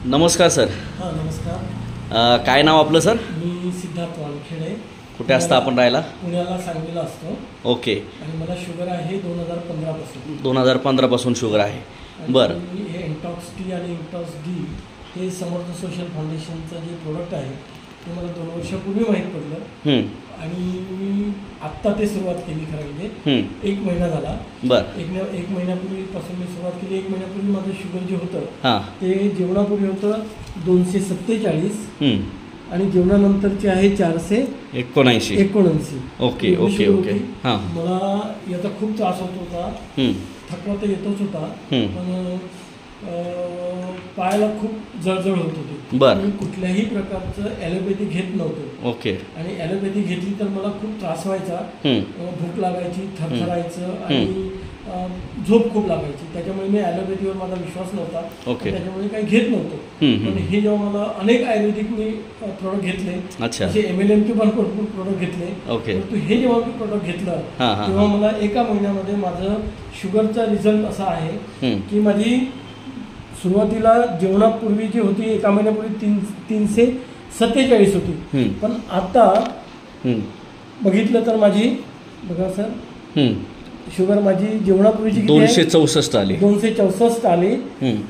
नमस्कार सर. हां नमस्कार. काय नाव आपलं सर? मी सिद्धार्थ वानखेडे. कुठे असता आपण राहायला? पुण्याला सांगलीला असतो. ओके. आणि मला शुगर आहे 2015 पासून. 2015 पासून शुगर आहे. बरं. हे इंटॉक्स टी आणि इंटॉक्स डी हे समर्थ सोशल फाउंडेशनचं जे प्रोडक्ट आहे ते मला 2 वर्षापूर्वी माहीत पडलं. आणि मी आत्ता ते सुरुवात केली खरं म्हणजे 1 महिना झाला. बरं. एक महिन्यापूर्वीपासून मी सुरुवात केली. 1 महिन्यापूर्वी माझं शुगर जे होतं ते जेवणापूर्वी होतं 247 आणि जेवणानंतरचे आहे 479. Okay okay okay. हां. मला याचा खूप त्रास होत होता. थकवा तर येतच होता पण पायाला खूप जळजळ होत होती. बरं. मी कुठल्याही प्रकारचं ॲलोपॅथी घेत नव्हतो. ओके. आणि ॲलोपॅथी घेतली तर मला खूप त्रास व्हायचा. भूक लागायची, थरथरायचं आणि झोप खूप लागायची. त्याच्यामुळे मी ॲलोपॅथीवर माझा विश्वास नव्हता. ओके. त्याच्यामुळे काही घेत नव्हतो. पण हे जेव्हा मला अनेक आयुर्वेदिक मी प्रोडक्ट घेतले, असे MLM पण भरपूर प्रोडक्ट घेतले. ओके. परंतु हे जेव्हा मी प्रोडक्ट घेतलं तेव्हा मला 1 महिन्यामध्ये माझं शुगरचा रिझल्ट असा आहे की माझी सुरुवातीला जेवणापूर्वी जी होती 1 महिन्यापूर्वी 347 होती. पण आता बघितलं तर माझी बघा सर शुगर माझी जेवणापूर्वीची 264 आली. 264 आली.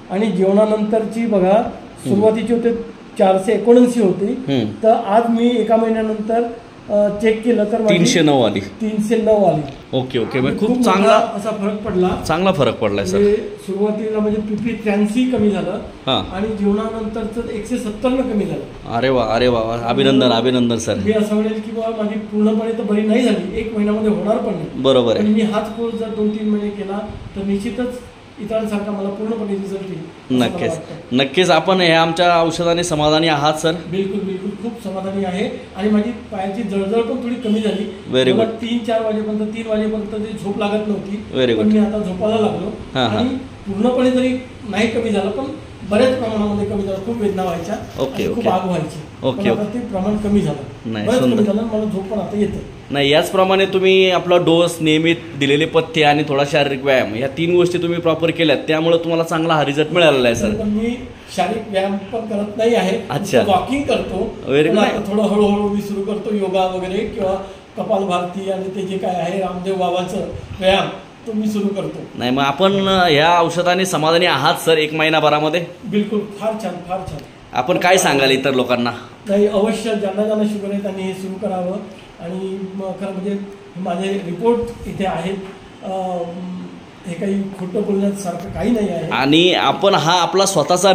आणि जेवणानंतरची बघा सुरुवातीची होते 479 होती. तर आज मी 1 महिन्यानंतर चेक केलं तर 309 आली. 309 आली. Okay okay. म्हणजे खूप चांगला असा फरक पडला. चांगला फरक पडलाय सर. सुरुवातीला म्हणजे PP 83 कमी झालं आणि जेवणानंतरचं 170 कमी झालं. अरे वा अरे वा. अभिनंदन अभिनंदन सर. मी असं म्हणेल की बाबा माझी पूर्णपणे तर बरी नाही झाली, 1 महिन्यामध्ये होणार पण नाही. बरोबर आहे. मी हाच कोर्स जर 2-3 महिने केला तर निश्चितच इतरांसारखा मला पूर्णपणे रिझल्ट येईल. नक्कीच नक्कीच. आपण हे आमच्या औषधाने समाधानी आहात सर? बिलकुल बिलकुल खूप समाधानी आहे. आणि माझी पायाची जळजळ पण थोडी कमी झाली. Very good. 3-4 वाजेपर्यंत 3 वाजेपर्यंत झोप लागत नव्हती. Very good. पण मी आता झोपायला लागलो. आणि पूर्णपणे जरी नाही कमी झालं पण बऱ्याच प्रमाणामध्ये कमी झालं. खूप वेदना व्हायच्या, खूप आग व्हायची. ओके. आता ते प्रमाण कमी झालं. नाही कमी सुंदर. झालं. मला झोप पण आता येते. नाही याचप्रमाणे तुम्ही आपला डोस, नियमित दिलेले पथ्य आणि थोडा शारीरिक व्यायाम या 3 गोष्टी तुम्ही प्रॉपर केल्यात त्यामुळे तुम्हाला चांगला हा रिझल्ट मिळालेला आहे सर. मी शारीरिक व्यायाम पण करत नाही आहे. अच्छा. वॉकिंग करतो. Very good. थोडं हळूहळू मी सुरू करतो योगा वगैरे किंवा कपालभाती आणि ते जे काय आहे रामदेव बाबाचं व्यायाम तो मी सुरू करतो. नाही मग आपण ह्या औषधाने समाधानी आहात सर 1 महिनाभरामध्ये? बिलकुल. फार छान फार छान. आपण काय सांगाल इतर लोकांना? नाही अवश्य ज्यांना शुगर आहे त्यांनी हे सुरू करावं. आणि खरं म्हणजे माझे रिपोर्ट इथे आहेत. हे काही खोटं बोलण्यासारखं काही नाही आहे. आणि आपण हा आपला स्वतःचा